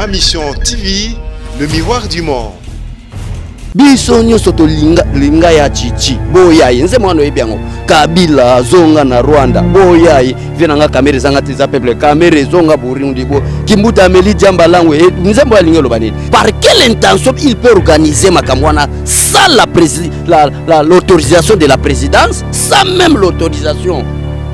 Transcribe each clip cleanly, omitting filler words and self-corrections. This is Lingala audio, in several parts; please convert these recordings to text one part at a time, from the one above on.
Ma mission TV, le miroir du monde. Biso nyonso to linga ya chichi boya yenze mwana ebiango Kabila zonga na Rwanda boya venanga kamera zanga tiza peuple kamera zonga Burundi bo Kimbuta Ameli Jamba langu nzembo ya lingelo banini. Par quelle intention il peut organiser makamwana sans l'autorisation de la présidence, sans même l'autorisation?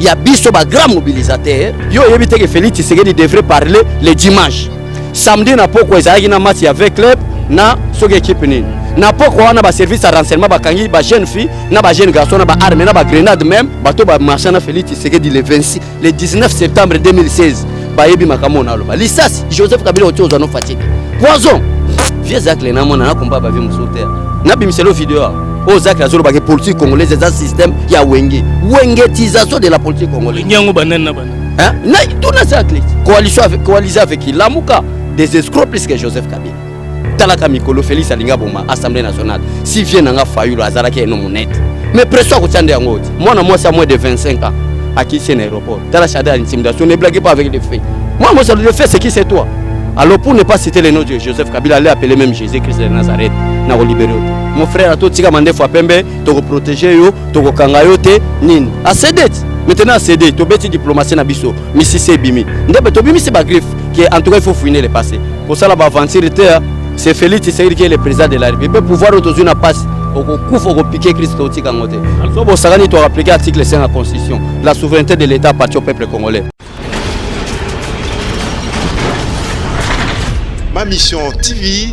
Il y a biso ba grand mobilisateur yo yebite que Félix Tshisekedi devrait parler le dimanche. Samedi na poko ezaki na match avec club na soki équipe nini. Na poko wana ba service à renseignement ba kangi ba jeune fille na ba jeune garçon na ba arme na ba grenade même bato ba marché na Félix Tshisekedi le 19 septembre 2016 ba yebi makamo na loba lisasi Joseph Kabila otozo no fatigue poison vieux zakle na mona na komba ba vie musoter na bimiselo vidéo o zakle azolo ba ke politique congolaise za système ya wengetisation de la politique congolaise nyango banana hein na tout na zakle coalition avec Lamuka des escrocs plus que Joseph Kabila. Talaka Mikolo Félix Alinga Boma Assemblée nationale si vient nanga Fayulu azalaki eno monete mais pression ko tande yango moi c'est moins de 25 ans à qui c'est l'aéroport tala chada intimidation ne blaguez pas avec les faits moi ça le fait c'est qui c'est toi. Alors pour ne pas citer le nom de Joseph Kabila allait appeler même Jésus-Christ de Nazareth na libérer mon frère a tout tika mande fois pembe to protéger yo to kanga yo te nini a cédé maintenant a cédé to beti diplomatie na biso misi c'est bimi ndebe to bimi c'est ba griffe qui en tout cas il faut fouiner le passé pour ça la ba aventure c'est Félix Tshisekedi qui est le président de la République. Il peut pouvoir autour na passe au coup faut piquer Christ au tika ngote. So bo sagani to appliquer article 5 de la Constitution. La souveraineté de l'État appartient au peuple congolais. Ma mission TV,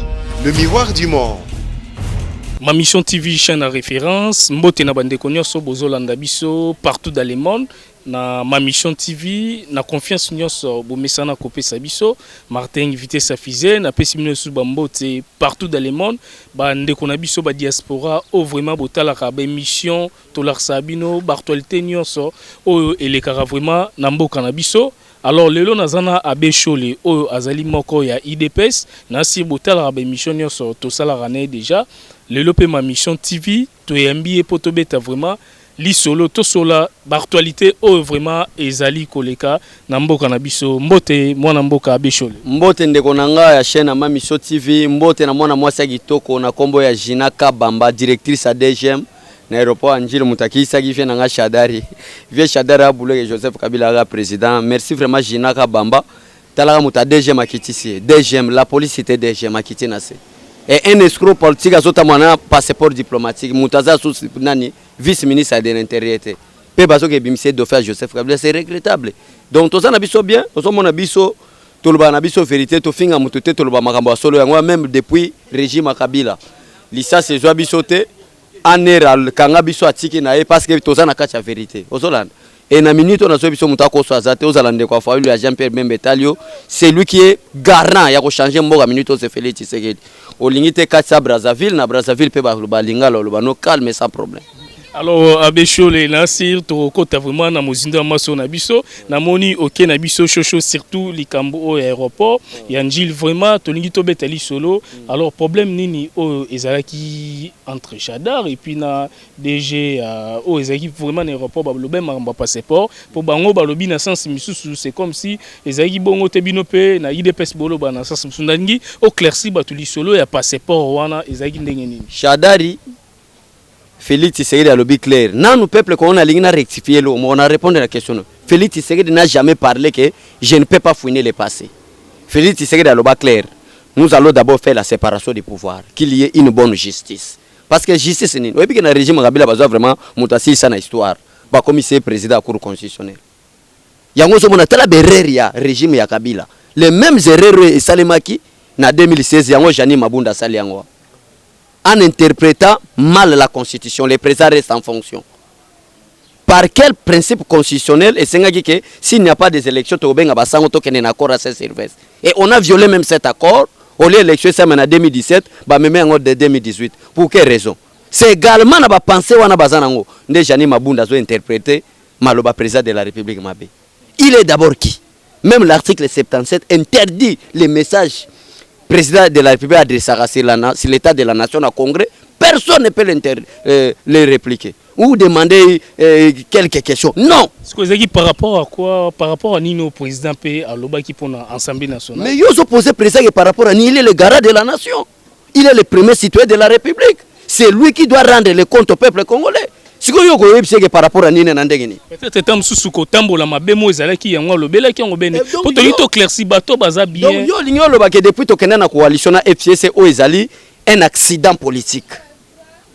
le miroir du monde. Ma mission TV chaîne à référence mbote na bande konyoso bozolanda biso partout dans le monde. Na ma mission TV na confiance nyonso bomesana kopesa biso Martin invité sa fizé na pesimino su bambote partout dans le monde ba ndeko na biso ba diaspora o vraiment botala ka ba mission to lar sabino bartolite nyonso o elekara vraiment na mboka na biso. Alors lelo nazana abe chole o azali moko ya IDPS na si botala ba mission nyonso to sala rané déjà lelo pe ma mission TV to yambi poto beta vraiment li solo to sola actualité o vraiment ezali koleka na mboka na biso mbote mwana mboka abeshole mbote ndeko nanga ya chaîne na Mamisho TV mbote na mwana mwasi kitoko na kombo ya Jina Kabamba directrice à DGM na aéroport Anjili Mutakisa qui vient na Shadari vie Shadari abule Joseph Kabila la président merci vraiment Jina Kabamba talaka muta DGM akitisi DGM la police était DGM akitina c'est et un escroc politique azota mwana passeport diplomatique mutaza sous nani vice-ministre de l'Intérieur. Pe baso ke bimse do faire Joseph Kabila c'est regrettable. Donc toza na biso bien, toza mona biso toloba na biso vérité to finga mutote toloba makambo solo yango même depuis régime Kabila. Lisa se joa biso te aneral kanga biso atiki na e parce que toza na kacha vérité. Ozolanda. Et na minute on a biso mutako so azate ozalande kwa Fayulu ya Jean-Pierre Membetalio, c'est lui qui est garant ya ko changer mboka minute se Félix Tshisekedi. Olingite katsa Brazzaville na Brazzaville pe ba lingala lo no calme sans problème. Alors abeshole nasir to kota vraiment na mozinda maso na biso na moni OK na biso chocho surtout likambo au aéroport yanjil vraiment to lingi to betali solo alors problème nini o ezalaki entre Chadar et puis na DG o ezalaki vraiment na aéroport ba lobe ma passeport pour bango ba lobi na sens misusu c'est comme si ezalaki bongo te binope na IDPS bolo ba na sens musundangi au clairci ba to li solo ya passeport wana ezalaki ndenge nini Chadari Félix Tshisekedi a lobby clair. Non, nous peuple qu'on a ligné rectifier l'eau, on a répondu à la question. Félix Tshisekedi n'a jamais parlé que je ne peux pas fouiner le passé. Félix Tshisekedi a lobby clair. Nous allons d'abord faire la séparation des pouvoirs, qu'il y ait une bonne justice. Parce que justice c'est nini. Oui, puis que le régime Kabila besoin vraiment montassi ça na histoire. Ba commissaire président à cour constitutionnelle. Yango so mona tala berrer ya régime ya Kabila. Les mêmes erreurs et Salemaki na 2016 yango Jani Mabunda sali yango. En interprétant mal la Constitution, les présidents restent en fonction. Par quel principe constitutionnel et que s'il n'y a pas des élections, et on a violé même cet accord, au lieu d'élection en 2017, même en 2018. Pour quelle raison? C'est également na pensée wana bazanango Ndejani Mabunda zo interprété maloba président de la République Mabé. Il est d'abord qui? Même l'article 77 interdit les messages président de la République adressera sur l'état de la nation au Congrès, personne ne peut les répliquer. ou demander quelques questions. Non. Ce que vous avez dit par rapport à quoi? Par rapport à Nino, président P. à l'Oba qui pour l'Assemblée nationale. Mais ils ont posé président par rapport à Nino, il est le garant de la nation. Il est le premier citoyen de la République. C'est lui qui doit rendre les comptes au peuple congolais. Ce que vous par rapport à Nino Nandegeni. Peut-être que vous avez tambo la mabemo ezala qui yango lobela qui yango bene. Pour to clairci bateau baza bien. Donc yo ligno loba que depuis to kena na coalition na FCC o ezali un accident politique.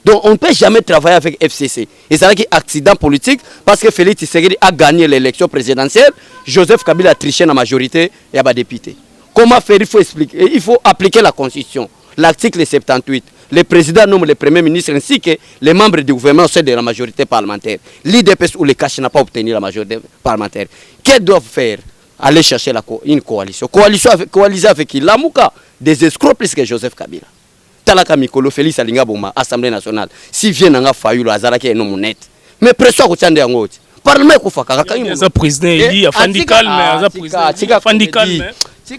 Donc on ne peut jamais travailler avec FCC. Et c'est un accident politique parce que Félix Tshisekedi a gagné l'élection présidentielle. Joseph Kabila a triché dans la majorité et a député. Comment faire? Il faut expliquer. Il faut appliquer la Constitution. L'article 78. Le président nomme le premier ministre ainsi que les membres du gouvernement au sein de la majorité parlementaire. L'IDPS ou le CACH n'a pas obtenu la majorité parlementaire. Qu'est-ce doivent faire? Aller chercher une coalition. Coaliser avec qui? Lamouka, des escrocs plus que Joseph Kabila. Talaka Mikolo Félix Alinga Boma, Assemblée nationale. Si vient n'anga Fayulu Azaraki et non monette. Mais pression au tchande en haut. Parlement Koufaka. Il y a un président Eli, a Fandi Calme, a président Fandi Calme.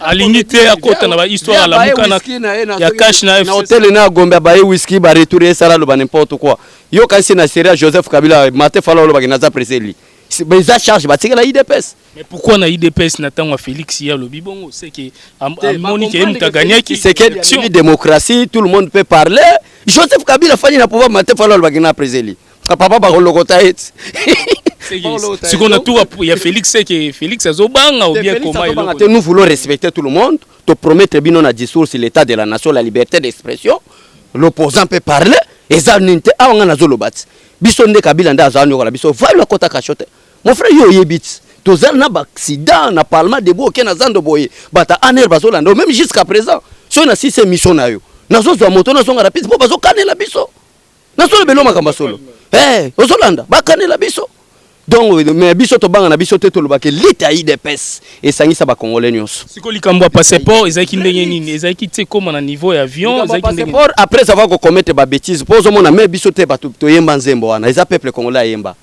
À l'unité à côté de l'histoire, la Moukana, il y a cash na FCC. Hôtel na Gombe, baye whisky, ba retourner ça là, le n'importe quoi. Yo quand c'est na série Joseph Kabila, maté falo le bagina za preseli. Mais ça charge, bah c'est la IDPS. Mais pourquoi na IDPS n'attend Félix hier le bibongo? C'est que Monique a gagné qui c'est que la démocratie, tout le monde peut parler. Joseph Kabila fani na pouvoir maté falo le bagina preseli. Papa ba le kotaet. Ce qu'on a tout, il y a Félix, c'est que Félix a Zobanga ou bien comment il nous voulons respecter tout le monde, te promettre bien un discours sur l'état de la nation, la liberté d'expression. L'opposant peut parler, et ça n'a pas de zolobat. Bisonde Kabila nda zanu yola biso, va la kota kachote. Mon frère yo yebit. Tozal na accident na parlement de bo na zando boye. Bata aner bazolanda même jusqu'à présent. Si on a si c'est mission na yo. Na zo zo moto na zonga rapide po bazo kanela biso. Na so le belo makamba solo. Ozolanda ba kanela biso. Donc mais biso to banga na biso te to lobake lita IDPS et sangisa ba congolais nyonso. Siko likambo passeport ezaki ndenge nini ezaki te comme na niveau ya avion ezaki ndenge passeport après savoir ko commettre ba bêtises pozo mona mais biso te ba to yemba nzembo wana eza peuple congolais yemba.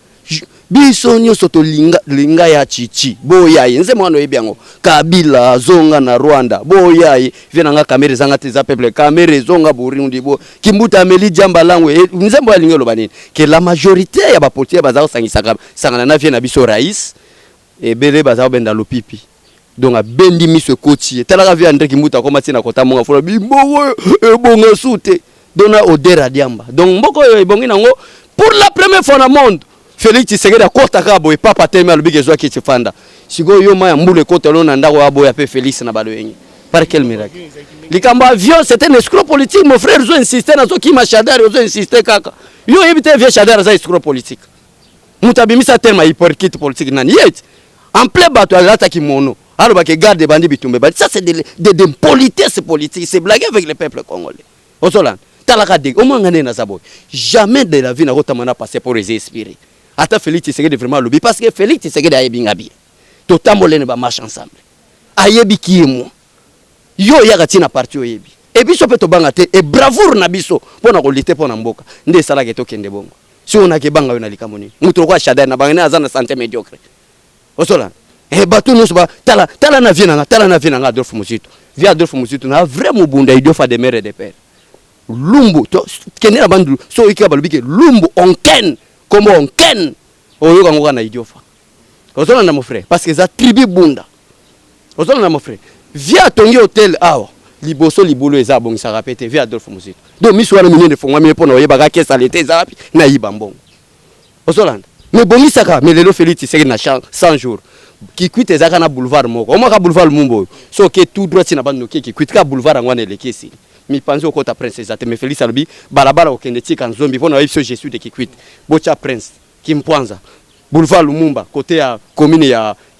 Biso nyonso to linga ya chichi boya nzembo wana yebiango Kabila zonga na Rwanda boya vena nga kamera zanga te za peuple kamera zonga Burundi bo kimbuta ameli jamba langu nzembo ya lingelo banini que la majorité ya ba politique bazao sangisaka sangana na vie na biso rais et bele bazao benda lopipi donc a bendi miso koti talaka vie André kimbuta koma tina kota monga fola bimbo bonga soute dona odera diamba donc mboko ebongi nango pour la première fois na monde Félix Tshisekedi a kota kabo et papa teme alobike zwa ki tsifanda sigo yo ma mbule kota lona ndako abo ya pe Félix na balo yenye par quel miracle likamba avion c'était un escroc politique mon frère zo insister na zo ki machadar zo insister kaka yo yebite vie chadar za escroc politique mutabimisa tellement hypocrite politique nani yet en plein bateau alata ki mono alors que garde bandi bitumbe bandi ça c'est de politesse politique c'est blaguer avec le peuple congolais osolan talaka de au moins ngane na zabo jamais de la vie na rotamana passer pour les inspirer. Ata Félix Tshisekedi vraiment lobby parce que Félix Tshisekedi ayebi ngabi to tambolene ba marche ensemble ayebi kiemo yo yaka tina parti oyebi et biso pe to banga te et bravoure na biso pona ko lite pona mboka nde sala ke to kende bongo si on a ke banga yo na likamoni muto kwa shada na banga na azana santé médiocre osola batu nyonso ba tala na vie na Adolphe Muzito via Adolphe Muzito na vraiment bunda idiofa de mère de père lumbu to kende na bandu so ikaba lobike lumbu onken comme on ken oyo kangoka na idiofa ozona na mon frère parce que za tribu bunda ozona na mon frère via tongi hôtel awa liboso libolo eza bongisa rapete via Adolphe Muzito donc miso wana minene fongwa mi pona oyeba ka kesa lete za rapi na ibambongo ozolanda mais bongisa ka mais lelo Félix Tshisekedi na 100 jours qui quitte ezaka na boulevard moko o maka boulevard Lumumbo so ke tout droit na bando ki quitte ka boulevard ngwana lekesi mi panzo kota prince ezate me Félix alobi balabala okende tika nzombi pona oyebi so je suis de kikwit bocha prince kimpwanza boulevard Lumumba côté ya commune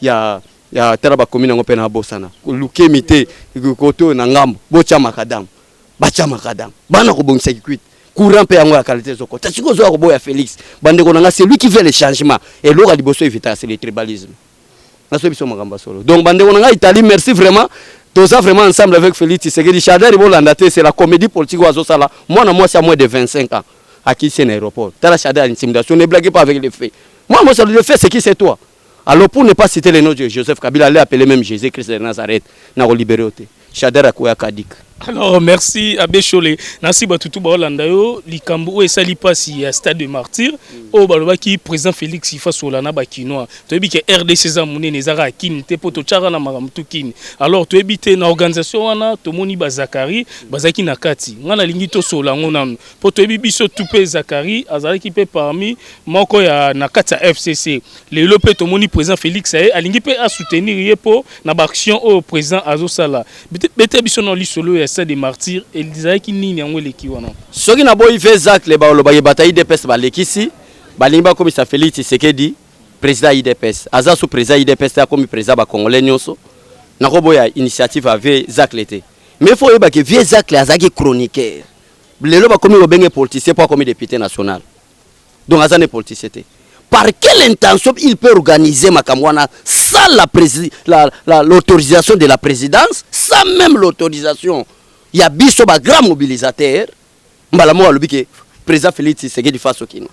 ya taraba commune ngo pena bosana lukemite koto na ngambo bocha makadam bacha makadam bana ko bongisa kikwit courant pe yango ya qualité zoko tasiko zo ko boya Félix bande ko nga c'est lui qui fait le changement et l'ora liboso éviter c'est le tribalisme na so biso makamba solo donc bande ko nga Italie merci vraiment. Tout ça vraiment ensemble avec Félix Tshisekedi Chadar Ibolandate c'est la comédie politique oiseau ça là moi c'est à moins de 25 ans à qui c'est l'aéroport t'as la Chadar intimidation ne blaguez pas avec les faits moi ça le fait c'est qui c'est toi alors pour ne pas citer les noms de Joseph Kabila allait appeler même Jésus-Christ de Nazareth na libérer Chadar Akoya Kadik Alors, merci Abbé Cholé. Merci Batutu Baolandayo, Likambo et Sali Passi à Stade de Martyr. Oh, Balobaki, président Félix Ifa Solana Bakinois. Tu as dit que RDC Zamoune Nezara Kin, Tepoto Charana Maramtukin. Alors, tu as dit que l'organisation, Tomoni Bazakari, Bazaki Nakati. On a l'ingito Solangonan. Pour tu as dit que Toupé Zakari, Azaraki Pe parmi, Moko ya Nakata FCC. Le Lopé Tomoni président Félix Aé, Alingipe a soutenir pour l'action au président Azosala. Bete Bisson Oli Solo et de martyrs et disait qu'il n'y a pas de kiwana. Ce qui n'a pas fait Zach les baolobaye bataille IDPS balekisi, balimba comme ça Félix Tshisekedi, président IDPS. Aza sous président IDPS a comme président ba congolais nyonso. Na ko boya initiative avec Zach l'été. Mais il faut y que vieux Zach les azaki chroniqueur. Lelo ba comme obenge politicien pas comme député national. Donc aza ne politicien. Par quelle intention il peut organiser Makamwana sans l'autorisation de la présidence, sans même l'autorisation? Il y a biso ba grand mobilisateur. Mbalamo alobi ke président Félix Tshisekedi face au Kino.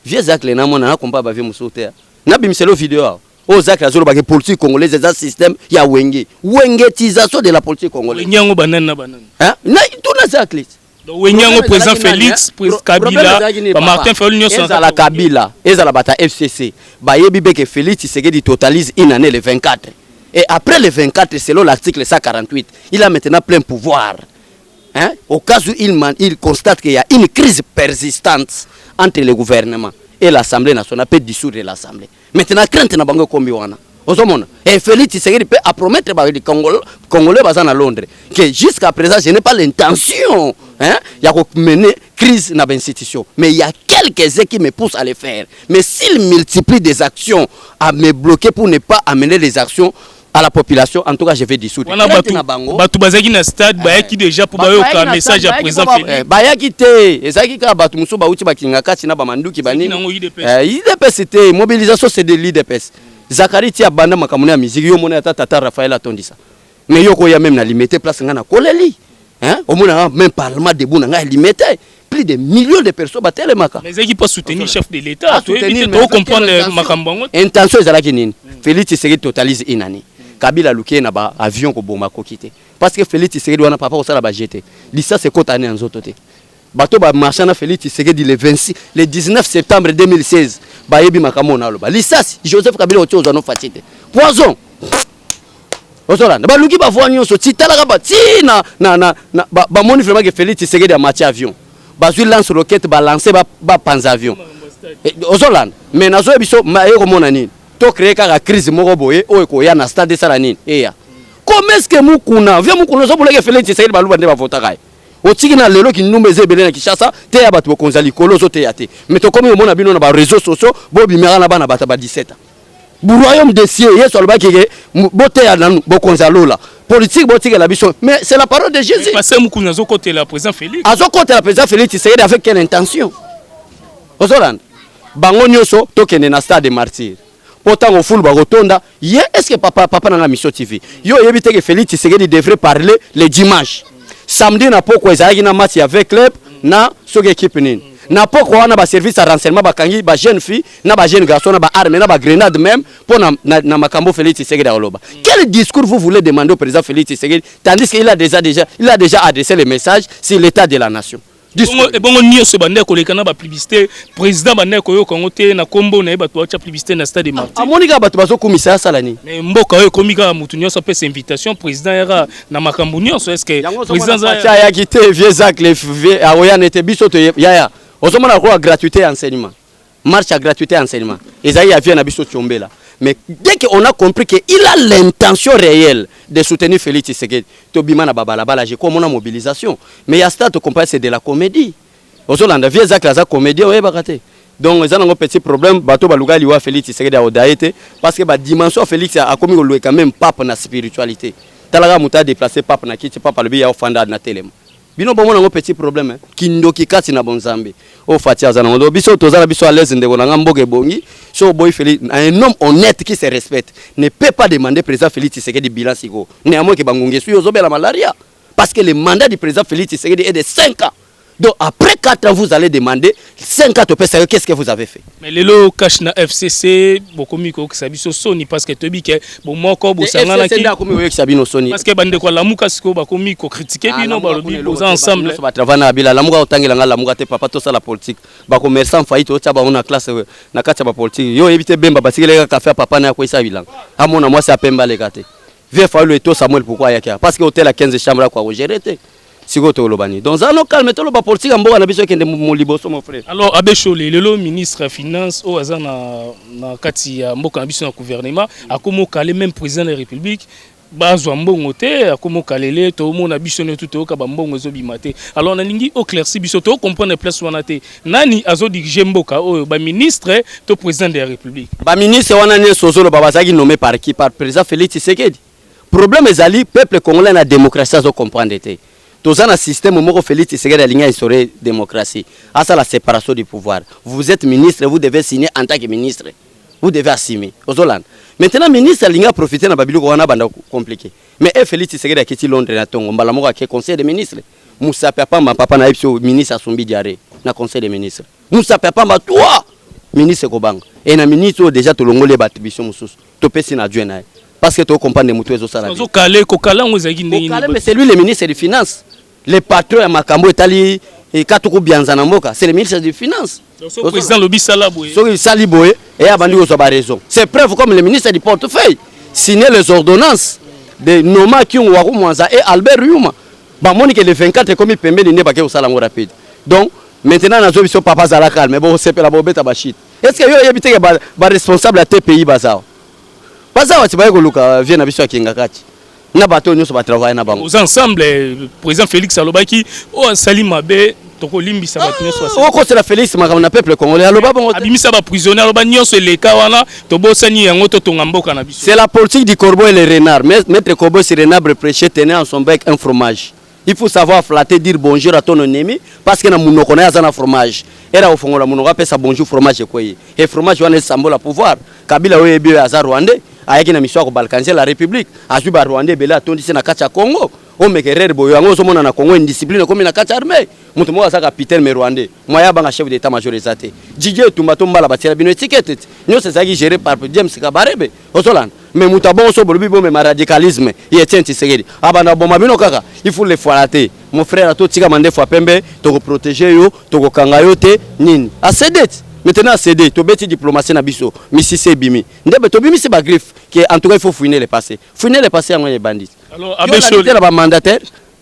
Vieux Zach le namona na kompa ba vie musoter. Na bimselo vidéo. O Zach la zolo ba ke politique congolaise za système ya wenge. Wengetisation de la politique congolaise. Wenyango banana banana. Hein? Na tout na Zach les. Wenyango président Félix, président Kabila, Martin Fayulu nyonso à la Kabila, ezala bata FCC. Ba yebi be ke Félix Tshisekedi totalise une année le 24. Et après le 24, selon l'article 148, il a maintenant plein pouvoir. Hein? Au cas où il constate qu'il y a une crise persistante entre le gouvernement et l'Assemblée nationale, peut dissoudre l'Assemblée. Maintenant, crainte n'a pas de et Félix Tshisekedi peut promettre aux Congolais à Londres que jusqu'à présent, je n'ai pas l'intention de mener crise dans l'institution. Mais il y a quelques-uns qui me poussent à le faire. Mais s'ils multiplient des actions à me bloquer pour ne pas amener les actions à la population, en tout cas, je vais dissoudre. On a Batu Bazaki na stade, Bayaki déjà pour bayoka un message à président Félix. Bayaki te, ezaki ka Batu Muso Bauti Bakinga Tina Bamanduki Bani. IDPS c'était mobilisation, c'est de l'IDPS. Zakari tia banda makamune ya musique yo mona tata Raphaël atondisa. Mais yo ko ya même na limité place ngana koleli. Hein? Au mona même parlement debout nga limité. Plus de millions de personnes battent maka. Mais ils pas soutenir chef de l'État. Tu dois comprendre makambango. Intention ezalaki nini? Félix Tshisekedi totalise une année. Kabila lukie na ba avion ko boma ko kité. Parce que Félix Tshisekedi wana papa osala ba jeté. Lisa c'est côté année en zototé. Bato ba marchana Félix Tshisekedi le 19 septembre 2016. Ba yebi makamona loba. Lisa Joseph Kabila oti ozano fatite. Poison. Ozola na ba luki ba voix nyonso titala ka ba tina na ba moni vraiment que Félix Tshisekedi a match avion. Bazui lance roquette ba lancer ba panza avion. Ozola mais nazo biso ma yeko mona nini? To créer ka crise moko boye o ko ya na stade sala nini? Eya. Comment est-ce que mukuna via mukuna so boleke Félix Tshisekedi ba luba nde ba vota kai? Otiki na lelo ki numbe zebele na Kishasa te ya batu konzali kolozo te ya te. Mais to comme mona bino na ba réseaux sociaux bo bimera na bana bata ba 17 ans. Bu royaume des cieux yeso alba keke bote ya nanu bo konzalola. Politique botique la biso mais c'est la parole de Jésus. Parce que mukuna zo côté la président Félix. Azo côté la président Félix Tshisekedi avec quelle intention? Ozoland. Bango nyoso tokene na stade de martyr. Pourtant au foule ba rotonda, est-ce que papa na mission TV. Yo yebite que Félix Tshisekedi devrait parler le dimanche. Samedi na poko ezalaki na match avec club na soki équipe nini. Na poko wana ba service à renseignement ba kangi ba jeune fille na ba jeune garçon na ba arme na ba grenade même pour na makambo Félix Tshisekedi oloba. Quel discours vous voulez demander au président Félix Tshisekedi tandis qu'il a déjà adressé le message sur l'état de la nation. Et bon on nie ce bandé ko lekana ba publicité président bandé ko yo Congo te na kombo na ba to cha publicité na stade de Martyr. Amonika ba to bazo komisa salani. Mais mboka yo komika mutu nyonso pe invitation président era na makambo nyonso est-ce que président za ya quitté vieux Zach les aoya n'était biso to ya osomona ko gratuité enseignement. Marche à gratuité enseignement. Ezaïa vient na biso tchombela. Mais dès qu'on a compris qu'il a l'intention réelle de soutenir Félix Tshisekedi, Tobima na babalabala, j'ai comme on a mobilisation. Mais il y a ça, c'est de la comédie. Aujourd'hui, vieux Zach la comédie, on est baraté. Donc, ils ont un petit problème, bateau baluga liwa Félix Tshisekedi a odaïté, parce que la dimension Félix a commis quand même pape na spiritualité. Talaga muta déplacé pape na kiti, pape le biya offanda na télé. Bino bon un petit problème kindoki kati na bonzambe o fatia zana ndo biso tozana biso à l'aise ndeko na ngamboke bongi so boy Félix un homme honnête qui se respecte ne peut pas demander président Félix Tshisekedi bilan siko néanmoins que bangonge suyo zobela malaria parce que le mandat du président Félix Tshisekedi est de 5 ans Donc après 4 ans, vous allez demander 5 ans, qu'est-ce que vous avez fait? Mais les lots cash na FCC, beaucoup mieux que ça biso Sony parce que tu dis que bon moi encore bon ça n'a qui parce que bande quoi la muka siko ba komi ko critiquer bino ba lobi poser ensemble ba travailler na bila la muka otangela nga la muka te papa to ça la politique ba commerçant faillite o taba on a classe na kati ba politique yo éviter bemba parce que les café papa na ko isa bila amona moi c'est pemba les gâté vieux fallu to Samuel pourquoi yaka parce que hôtel à 15 chambres quoi gérer te sikoto lobani donc ça no calme to lo ba politique mboka na biso kende mo liboso mon frère. Alors Abechole le ministre finance au hasard na kati ya mboka na biso na gouvernement akomo kale même président de la République bazwa mbongo te akomo kalele to mona biso ne tout ka ba mbongo zo bimate. Alors na lingi au clairci biso to comprendre place wana te nani azo diriger mboka o ba ministre to président de la République ba ministre wana ne sozo lo baba zaki nommé par qui par président Félix Tshisekedi. Problème ezali peuple congolais na démocratie azo comprendre te. Tous un système où Félix Tshisekedi a ligné instauré démocratie. À ça la séparation du pouvoir. Vous êtes ministre, vous devez signer en tant que ministre. Vous devez assumer. Maintenant ministre a ligné à profiter na Babylone on a banda compliqué. Mais Félix Tshisekedi a quitté Londres na tongo mbala moko a conseil des ministres. Moussa papa ma papa na ipso ministre Assombi Diaré na conseil des ministres. Moussa papa ma toi ministre Kobanga. Et na ministre déjà to longole ba biso mususu. To pesi na Dieu na. Parce que tu comprends les moutons ça. Mais c'est lui le ministre des Finances. Les patrons à Makambo Italie et Katoko Bianzanamoka, c'est le ministre des Finances. Le président Lobi Salaboué. Saliboué et Abandi Osoba raison. C'est preuve comme le ministre du portefeuille. Signer les ordonnances de Noma Kyungwaru Mwanza et Albert Yuma. Bah monique les 24 comme il permet de ne pas que au salango rapide. Donc maintenant nous avons papa Zalakal mais bon c'est pas la bobeta bachit. Est-ce que yo habité ba responsable à TPI bazao? Bazao tu vas que Luka vient na biso kinga kati. Na bato nyoso ba travailler na bango. Aux ensemble président Félix Alobaki o Salim Mabe toko limbisa bato nyoso. O ko c'est la Félix makama peuple congolais aloba bango. Abimisa ba prisonnier aloba nyoso leka wana to bosani yango to tonga mboka na biso. C'est la politique du corbeau et le renard. Maître Corbeau sur renard prêcher tenait en son bec un fromage. Il faut savoir flatter, dire bonjour à ton ennemi parce que na munoko na azana fromage. Era ofongola munoko apesa bonjour fromage koyi. Et fromage wana symbole à pouvoir. Kabila oyebi azar rwandais. Ayaki na miswa ko balkaniser la République azwi ba Rwanda bela tondisi na kati ya Congo o mekerere boyo yango zo mona na Congo indiscipline comme na kati armée mutu mo azaka capitaine me Rwandais moya banga chef d'état major ezate Didier Tumba tombala batira bino étiquette nyo sezaki géré par James Kabarebe ozolan mais muta bon so bolobi bo me radicalisme Etienne Tshisekedi abana bomba bino kaka il faut les falater mon frère to tika mande fois pembe to ko protéger yo to ko kanga yo te nini a cédette. Maintenant CD, tu bêtis diplomatie na biso, Missi c'est bimi. Ndebe to bimi c'est ba griffe qui en tout cas il faut fouiner les passés. Fouiner les passés en les bandits. Alors Abechole la mandataire,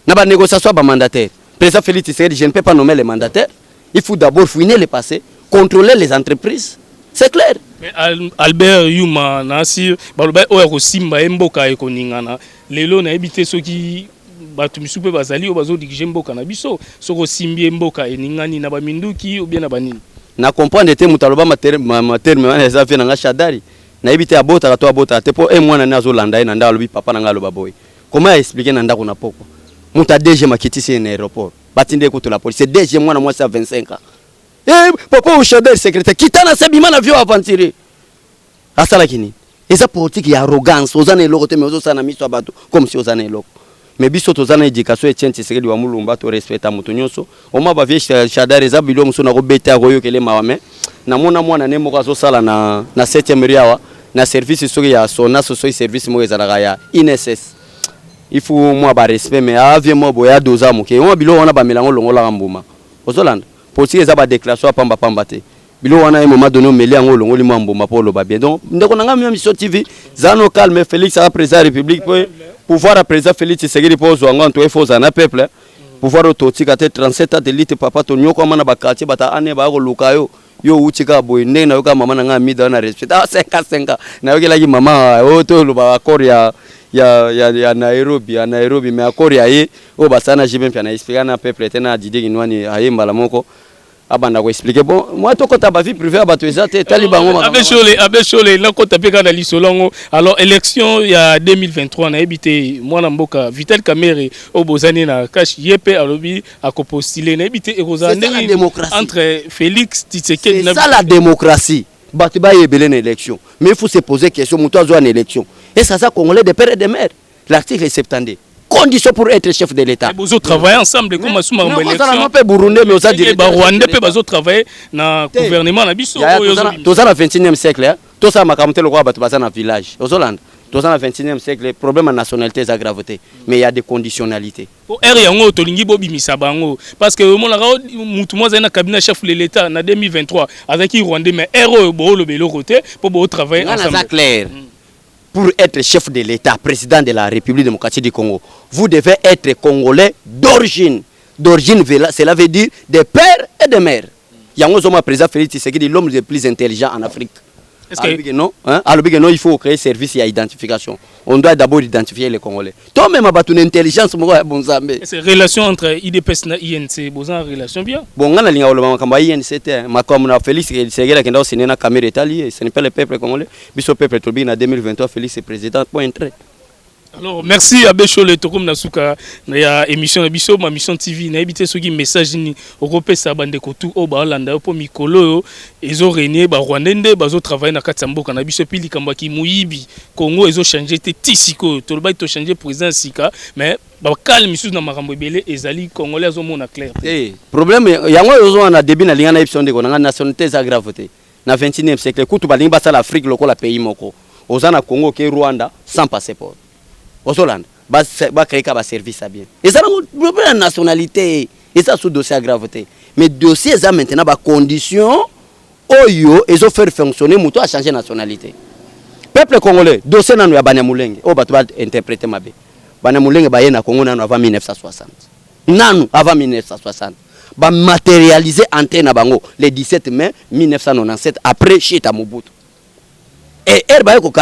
na ba négociation ba mandataire. Président Félix Tshisekedi, je ne peux pas nommer les mandataires. Il faut d'abord fouiner les passés, contrôler les entreprises. C'est clair. Mais Albert Yuma nasi baloba o ko simba mboka e koningana. Lelo na ebité soki batu misupe bazali o bazo diriger mboka na biso, soko simbi mboka eningani na ba minduki ou bien na banini. Na comprendre te mutaloba terme wana eza vena nga shadari na ibite abota to abota te po mwana nazo landa ina ndalo bi papa na ngalo baboy comment expliquer na ndako na poko muta DG makiti c'est un aéroport batinde ko to la police DG mwana mwasi 25 ans papa au shadari secrétaire kitana sebima na vio aventurer asala kini eza politique ya arrogance ozana eloko te mais ozosana miso abato comme si ozana eloko. Mais biso tozana éducation Etienne Tshisekedi wa mulumba to respecta mutu nyonso oma ba vie shadari za bilo muso na ko beta koyo kele mawame na mona mwana ne moko azo sala na 7e riawa na service soki ya sona so service mo ezala ya INSS il faut moi ba respect mais avie mo boya doza muke oma bilo wana ba melango longola mbuma ozolanda politique za ba déclaration pamba pamba te bilo wana moment donné meli yango longoli mbuma polo ba bien donc ndeko nanga mi mission TV zano calme Félix a président République pouvoir à président Félix Tshisekedi pour zonga to efo na peuple pouvoir ototika te 37 ans de lutte papa to nyoko mana bakati bata ane ba ko lukayo yo utika boy ne na yoka mama na mida na respect 5 na yoki lagi mama o to lu ba Korea ya Nairobi mais Korea ye o basana jibe pia na expliquer na peuple tena didi kinwani aye mbala moko abanda ko expliquer bon moi to kota ba vie privée abato ezate talibango Abechole na kota peka na lisolongo. Alors élection il y a 2023 na ebité mwana mboka Vital Kamerhe au bozani na cash yepe alobi akopostiller na ebité ekozande entre Félix Tshisekedi c'est ça la démocratie batu ba yebele na élection mais il faut se poser question muto azo en élection et ça congolais de père et de mère l'article 70 conditions pour être chef de l'État. Vous travaillez ensemble comme Asuma en élection. Non, pas Burundi, mais aussi directeur. Rwanda peut travailler dans le gouvernement na biso. Tout ça dans le 21e siècle. Tout ça makamte le roi batu dans le village. Aux Hollande. Tout ça dans le 21e siècle, le problème de nationalité est aggravé. Mais il y a des conditionnalités. Pour Yango, Tolingi Bobi Misabango. Parce que mon cabinet chef de l'État en 2023 avec Rwanda, mais RO le bélo côté pour travailler ensemble. C'est clair. Pour être chef de l'État, président de la République démocratique du Congo, vous devez être congolais d'origine. D'origine, cela veut dire des pères et des mères. Yango Zoma, président Félix Tshisekedi, l'homme le plus intelligent en Afrique. Non, il faut créer service et identification. On doit d'abord identifier les Congolais. Toi-même, tu as une intelligence. C'est une relation entre IDPS et INC. Vous avez une relation bien. Bon, on a une INC. Comme Félix Tshisekedi qui est une caméra étalée, ce n'est pas le peuple congolais. Le peuple en 2023, Félix est président. Point très. Alors, merci à Béchole, Tokom Nasuka, na émission Biso, ma mission TV, na habité ce qui message ni Europe Sabande Kotu, au Balanda, au Mikolo, ils ont régné, Rwandende, bazo travailler na Katsambo, na Biso Pili Kambaki, Mouibi, Congo, ils ont changé, Tissiko, tout le bail, ils ont changé président Sika, mais calme, monsieur na Marambo Belé, et Zali, Congolais, ils ont mon clair. Problème, il y a un début na Lingana Epson de la nationalité aggravé. Na 21e siècle, Koutou Balinga Bassa l'Afrique, le pays Moko, aux Anna Congo, qui Rwanda, sans passeport. Aux Hollande, va créer un service à bien. Et ça, la nationalité, et ça, sous dossier à gravité. Mais dossier, ça maintenant, la condition, ils ont fait fonctionner, mouton a changé de nationalité. Peuple congolais, dossier, nous a Banamulenge, tu vas interpréter ma bé. Banamulenge, na Congo, avant 1960. Nanu, avant 1960. Va matérialiser entrée na bango le 17 mai 1997, après Chita Mobutu. Et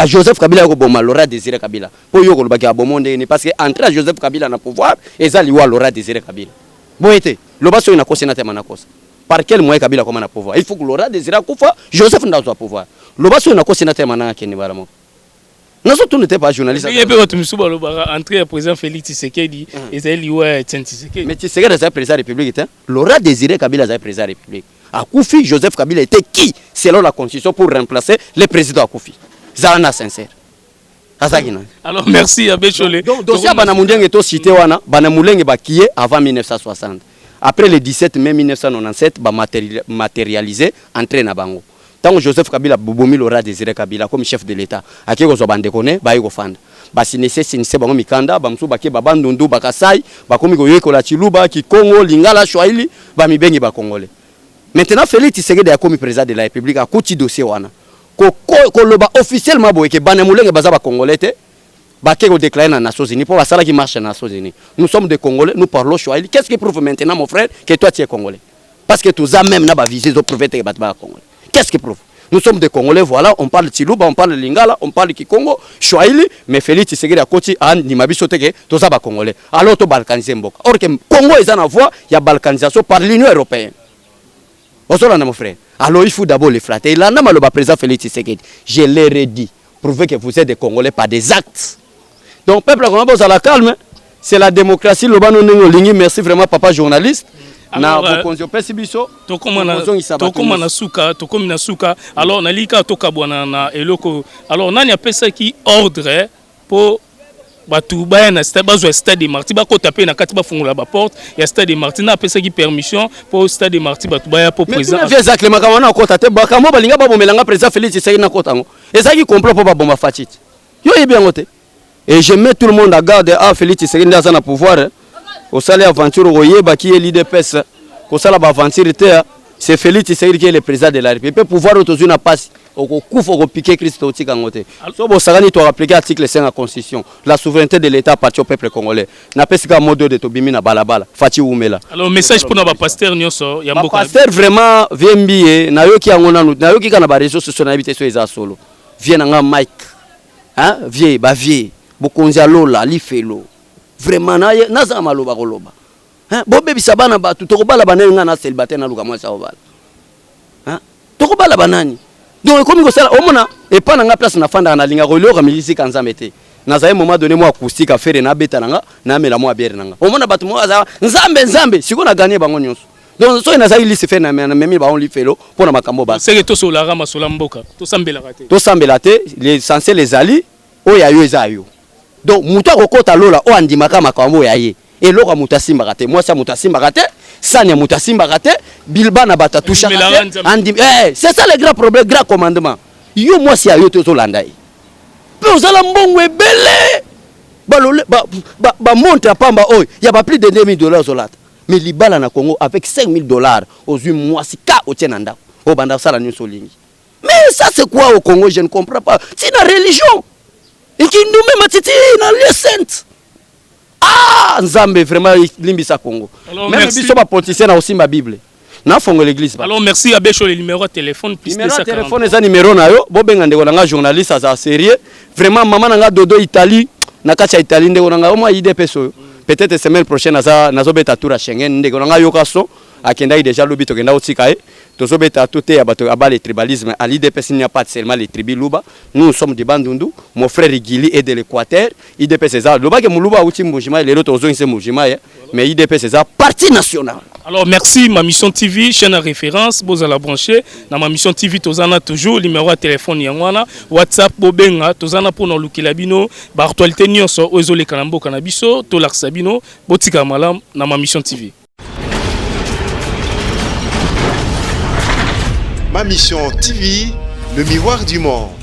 Joseph Kabila ko boma Laurent Désiré Kabila pour yo ko baki abomonde ni parce que entrer Joseph Kabila na pouvoir et ça liwa Laurent Désiré Kabila bon été le baso ina kosa na tema na kosa par quel moyen Kabila comme na pouvoir il faut que Laurent Désiré kufa Joseph ndazo pouvoir le baso ina kosa na tema na keni baramo nazo tu n'était pas journaliste il y a peu de musuba le bara entrer président Félix Tshisekedi et ça liwa Tshisekedi mais Tshisekedi est président de la République Laurent Désiré Kabila est président de la République. Akoufi, Joseph Kabila était qui, selon la Constitution, pour remplacer le président Akoufi? Zana sincère. Alors merci à Béchole. Donc, dossier Banamulenge est cité wana, Banamulenge qui est avant 1960. Après le 17 mai 1997, matérialisé, entré na bango. Tant que Joseph Kabila Bouboumi Laurent Désiré Kabila comme chef de l'État, à qui vous avez déconné, bah il go fand. Bah si nécessaire, c'est bango mikanda, bah msou baké babandundu bakasai, bah comme il y a Chiluba, qui Congo, Lingala, Swahili, bah mi bengi ba Congolais. Maintenant, Félix Tshisekedi a commis président de la République à Kouti dossier wana. Ko loba officiellement boye ke Banamulenge baza ba Congolais te, ba ke ko déclarer na Nations Unies pour la sala qui marche na Nations Unies. Nous sommes des Congolais, nous parlons Swahili. Qu'est-ce qui prouve maintenant mon frère que toi tu es Congolais? Parce que tous même na ba visé zo prouver que ba Congolais. Qu'est-ce qui prouve? Nous sommes des Congolais, voilà, on parle Chiluba, on parle Lingala, on parle Kikongo, Swahili, mais Félix Tshisekedi a Kouti an ni mabiso te ke tous ba Congolais. Alors to balkaniser mboka. Or que Congo est en voie, il y a balkanisation par l'Union européenne. Mon frère. Alors il faut d'abord les flatter. Il a le président Félix Tshisekedi. Je l'ai redit. Prouvez que vous êtes des Congolais par des actes. Donc peuple congolais à la calme. C'est la démocratie. Merci vraiment papa journaliste. Alors alors nalika toka bwana na eloko. Alors nani apesa ki ordre pour Batouba na stade de Marti ba ko taper na kati ba fungula ba porte ya stade de Marti na pesa ki permission pour stade de Marti Batouba ya pour président. Mais vieux Zak le makamana ko taper ba kamo balinga ba bomelanga président Félix Tshisekedi na kotango. Et ça qui complot pour ba bomba fatite. Yo est bien noté. Et je mets tout le monde à garde à Félix Tshisekedi dans un pouvoir. Au salaire aventure oyeba qui est l'IDPS. Au salaire aventure c'est Félix Tshisekedi qui est le président de la République. Il peut pouvoir autour na passe. Au coup faut piquer Christ au Tikangote. So bo sagani to appliquer article 5 de la Constitution. La souveraineté de l'État appartient au peuple congolais. Na pesika mode de tobimi na balabala. Fati umela. Alors message pour na ba pasteur nyonso ya mboka. Pasteur vraiment viembié na yoki angona na yoki kana ba réseaux sociaux na habité so eza solo. Vient nga Mike. Hein? Vie ba vie. Bokonza lola lifelo. Vraiment na za maloba koloba. Hein? Bo bebisa bana ba tutokobala bana nga na célibataire na luka moi sa obala. Hein? Tokobala banani. Donc comme ça au mona et pas na place na fanda na linga relio ka milisi kanza mete na za moment donné moi acoustique affaire na beta nanga na mela moi bière nanga au mona batu moi za nzambe siko na gagner bango nyonso donc so ina za ili se fait na memi ba on li felo pour na makambo ba c'est que to so la rama so la mboka to sambela raté l'essentiel les ali o ya yo eza yo donc mutu akokota lola o andimaka makambo ya ye eloko mutu asimbaka te mwasi mutu asimbaka te sani mutu asimbaka te bilba na bata toucha c'est ça le grand problème, grand commandement yo mwasi ayo te ozolanda ye pe ozala mbongo ebele balole ba montre pamba oyo ya ba plus de 2000 dollars ozolata mais libala na Congo avec 5000 dollars ozui mwasi ka otiena ndako o banda sala nyonso lingi. Mais ça c'est quoi au Congo, je ne comprends pas. C'est une religion et qui nous met matiti dans les saintes. Ah, Nzambe vraiment limbisa Congo. Alors, même si pas politicien na aussi ma Bible. Na fongo l'église. Alors merci à Bécho le numéro de téléphone plus numéro de téléphone eza numéro na yo bo benga ndeko nga journaliste à sérieux. Vraiment maman nga dodo Italie na kacha Italie ndeko nga au moins IDP so. Peut-être semaine prochaine nazo beta tour à Schengen ndeko nga yokaso akenda déjà lobi to kenda otika tozo beta tout ya bato aba le tribalisme à l'IDP il n'y a pas seulement les tribus luba, nous sommes de Bandundu, mon frère Igili est de l'Équateur, IDP c'est ça loba ke muluba uti mbujima les autres ozo nse mbujima mais IDP c'est ça parti national. Alors merci ma mission TV chaîne à référence boza la brancher na ma mission TV tozana toujours numéro de téléphone yangwana WhatsApp bobenga tozana pour no lukila bino ba actualité nyonso ozo le kanambo kanabiso to laksabino botika malam na ma mission TV. Ma mission TV, le miroir du monde.